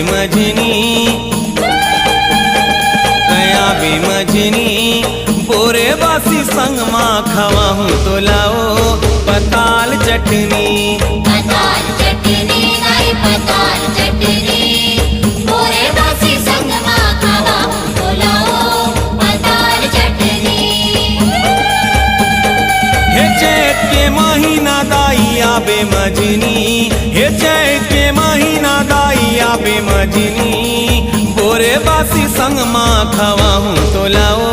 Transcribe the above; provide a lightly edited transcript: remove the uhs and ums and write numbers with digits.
मजनी कया बे मजनी बोरे बासी संग माँ खवाहूँ तो लाओ पताल चटनी नारी पताल चटनी बोरे बासी संग माँ खवाहूँ तो लाओ पताल चटनी। हे चैत के महीना दाई आबे मजनी हे चैत के महीना दाई आबे मजनी बोरे बासी संग माँ खवाहूँ तो लाओ